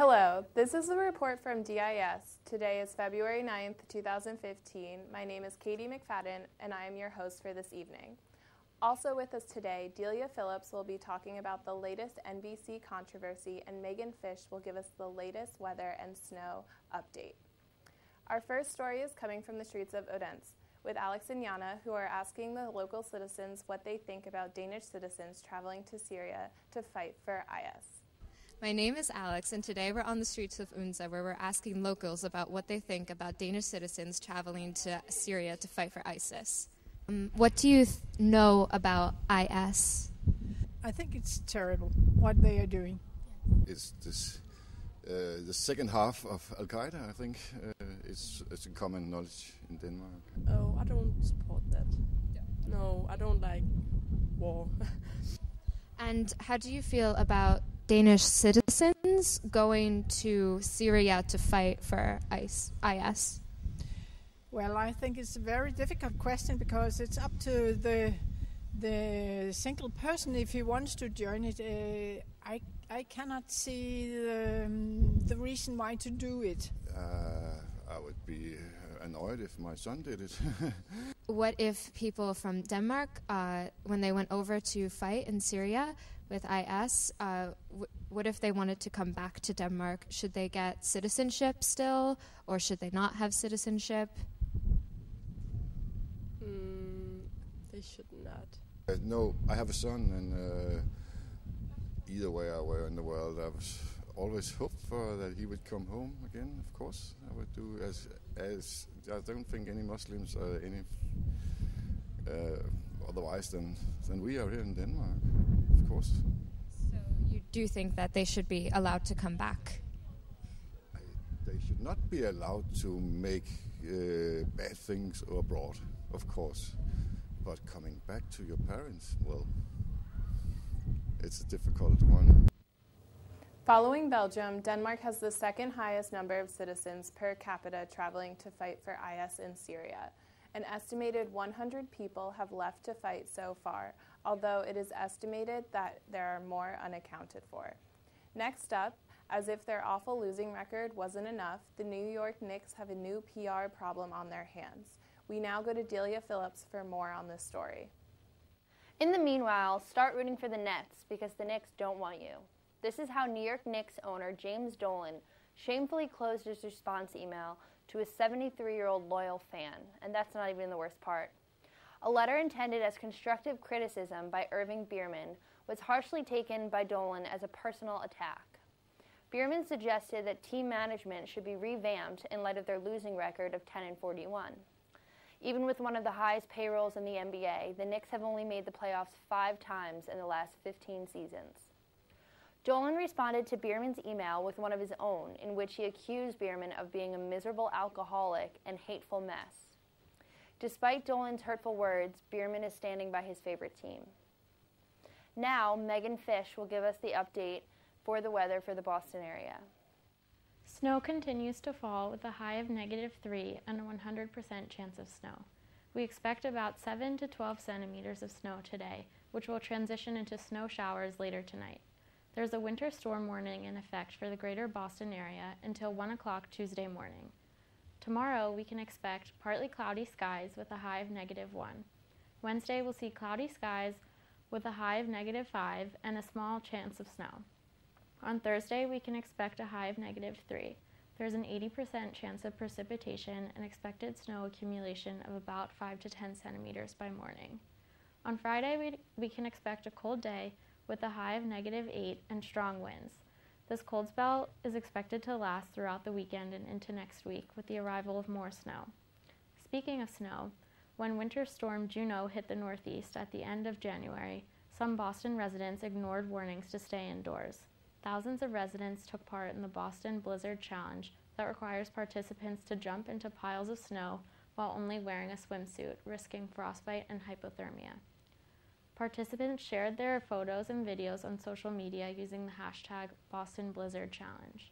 Hello, this is a report from DIS. Today is February 9th, 2015. My name is Katie McFadden, and I am your host for this evening. Also with us today, Delia Phillips will be talking about the latest NBC controversy, and Megan Fish will give us the latest weather and snow update. Our first story is coming from the streets of Odense, with Alex and Jana, who are asking the local citizens what they think about Danish citizens traveling to Syria to fight for IS. My name is Alex, and today we're on the streets of Odense where we're asking locals about what they think about Danish citizens traveling to Syria to fight for ISIS. What do you know about IS? I think it's terrible what they are doing. It's this, the second half of Al-Qaeda, I think. It's a common knowledge in Denmark. Oh, I don't support that. No, I don't like war. And how do you feel about Danish citizens going to Syria to fight for IS? Well, I think it's a very difficult question because it's up to the single person if he wants to join it. I cannot see the reason why to do it. I would be annoyed if my son did it. What if people from Denmark, when they went over to fight in Syria with IS, what if they wanted to come back to Denmark? Should they get citizenship still, or should they not have citizenship? They should not. No, I have a son, and either way I were in the world, I was always hoped for that he would come home again. Of course, I would do as I don't think any Muslims are any otherwise than we are here in Denmark, of course. So you do think that they should be allowed to come back? They should not be allowed to make bad things abroad, of course. But coming back to your parents, well, it's a difficult one. Following Belgium, Denmark has the second highest number of citizens per capita traveling to fight for IS in Syria. An estimated 100 people have left to fight so far, although it is estimated that there are more unaccounted for. Next up, as if their awful losing record wasn't enough, the New York Knicks have a new PR problem on their hands. We now go to Delia Phillips for more on this story. In the meanwhile, start rooting for the Nets because the Knicks don't want you. This is how New York Knicks owner James Dolan shamefully closed his response email to his 73-year-old loyal fan, and that's not even the worst part. A letter intended as constructive criticism by Irving Bierman was harshly taken by Dolan as a personal attack. Bierman suggested that team management should be revamped in light of their losing record of 10-41. Even with one of the highest payrolls in the NBA, the Knicks have only made the playoffs 5 times in the last 15 seasons. Dolan responded to Bierman's email with one of his own, in which he accused Bierman of being a miserable alcoholic and hateful mess. Despite Dolan's hurtful words, Bierman is standing by his favorite team. Now, Megan Fish will give us the update for the weather for the Boston area. Snow continues to fall with a high of -3 and a 100% chance of snow. We expect about 7 to 12 centimeters of snow today, which will transition into snow showers later tonight. There's a winter storm warning in effect for the greater Boston area until 1 o'clock Tuesday morning. Tomorrow, we can expect partly cloudy skies with a high of -1. Wednesday, we'll see cloudy skies with a high of -5 and a small chance of snow. On Thursday, we can expect a high of -3. There's an 80% chance of precipitation and expected snow accumulation of about 5 to 10 centimeters by morning. On Friday, we can expect a cold day with a high of -8 and strong winds. This cold spell is expected to last throughout the weekend and into next week with the arrival of more snow. Speaking of snow, when Winter Storm Juno hit the Northeast at the end of January, some Boston residents ignored warnings to stay indoors. Thousands of residents took part in the Boston Blizzard Challenge that requires participants to jump into piles of snow while only wearing a swimsuit, risking frostbite and hypothermia. Participants shared their photos and videos on social media using the hashtag #BostonBlizzardChallenge.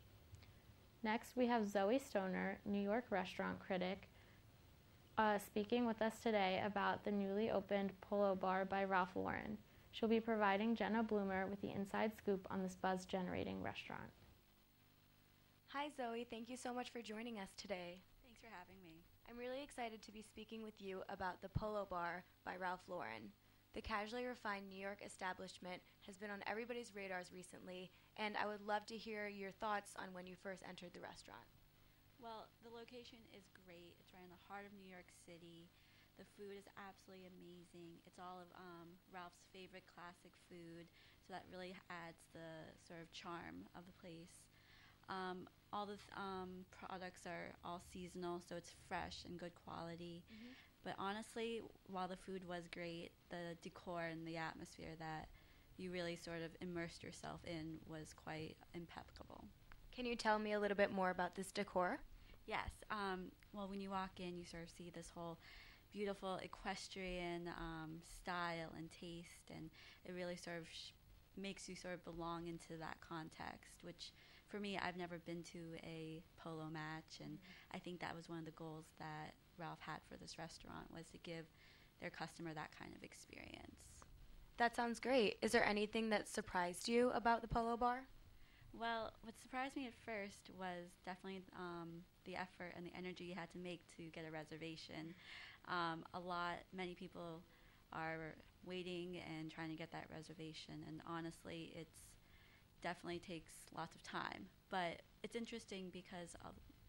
Next, we have Zoe Stoner, New York restaurant critic, speaking with us today about the newly opened Polo Bar by Ralph Lauren. She'll be providing Jenna Bloomer with the inside scoop on this buzz-generating restaurant. Hi Zoe, thank you so much for joining us today. Thanks for having me. I'm really excited to be speaking with you about the Polo Bar by Ralph Lauren. The casually refined New York establishment has been on everybody's radars recently, and I would love to hear your thoughts on when you first entered the restaurant. Well, the location is great. It's right in the heart of New York City. The food is absolutely amazing. It's all of Ralph's favorite classic food, so that really adds the sort of charm of the place. All the products are all seasonal, so it's fresh and good quality. Mm-hmm. But honestly, while the food was great, the decor and the atmosphere that you really sort of immersed yourself in was quite impeccable. Can you tell me a little bit more about this decor? Yes. Well, when you walk in, you sort of see this whole beautiful equestrian style and taste, and it really sort of makes you sort of belong into that context, which for me, I've never been to a polo match, and I think that was one of the goals that Ralph had for this restaurant, was to give their customer that kind of experience. That sounds great. Is there anything that surprised you about the Polo Bar? Well, what surprised me at first was definitely the effort and the energy you had to make to get a reservation. Many people are waiting and trying to get that reservation, and honestly, it's definitely takes lots of time. But it's interesting because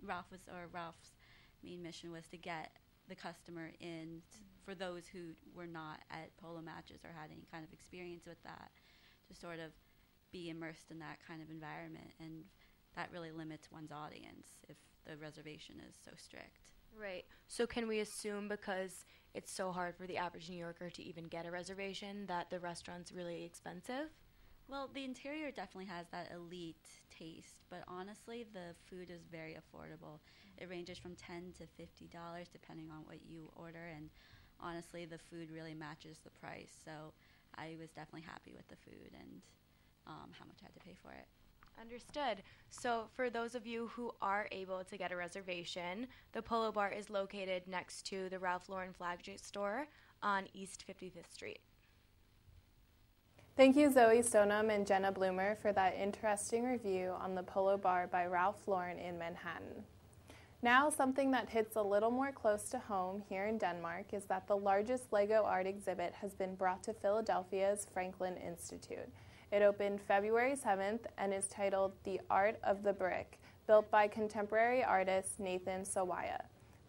Ralph's main mission was to get the customer in for those who were not at polo matches or had any kind of experience with that, to sort of be immersed in that kind of environment, and that really limits one's audience if the reservation is so strict. Right. So can we assume, because it's so hard for the average New Yorker to even get a reservation, that the restaurant's really expensive? Well, the interior definitely has that elite taste, but honestly, the food is very affordable. It ranges from $10 to $50 depending on what you order, and honestly, the food really matches the price. So I was definitely happy with the food and how much I had to pay for it. Understood. So for those of you who are able to get a reservation, the Polo Bar is located next to the Ralph Lauren flagship store on East 55th Street. Thank you, Zoe Stoneham and Jenna Bloomer, for that interesting review on the Polo Bar by Ralph Lauren in Manhattan. Now, something that hits a little more close to home here in Denmark is that the largest Lego art exhibit has been brought to Philadelphia's Franklin Institute. It opened February 7th and is titled The Art of the Brick, built by contemporary artist Nathan Sawaya.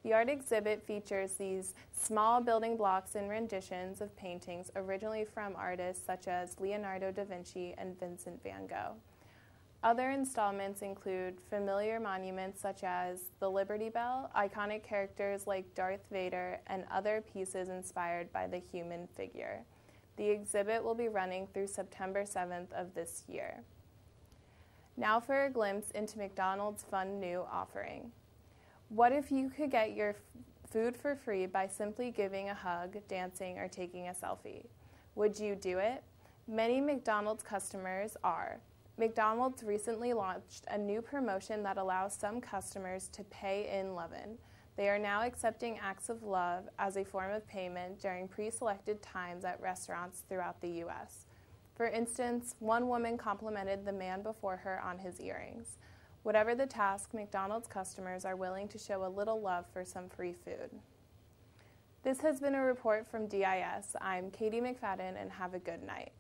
The art exhibit features these small building blocks and renditions of paintings originally from artists such as Leonardo da Vinci and Vincent van Gogh. Other installments include familiar monuments such as the Liberty Bell, iconic characters like Darth Vader, and other pieces inspired by the human figure. The exhibit will be running through September 7th of this year. Now for a glimpse into McDonald's fun new offering. What if you could get your food for free by simply giving a hug, dancing, or taking a selfie? Would you do it? Many McDonald's customers are. McDonald's recently launched a new promotion that allows some customers to pay in lovin'. They are now accepting acts of love as a form of payment during pre-selected times at restaurants throughout the U.S. For instance, one woman complimented the man before her on his earrings. Whatever the task, McDonald's customers are willing to show a little love for some free food. This has been a report from DIS. I'm Katie McFadden, and have a good night.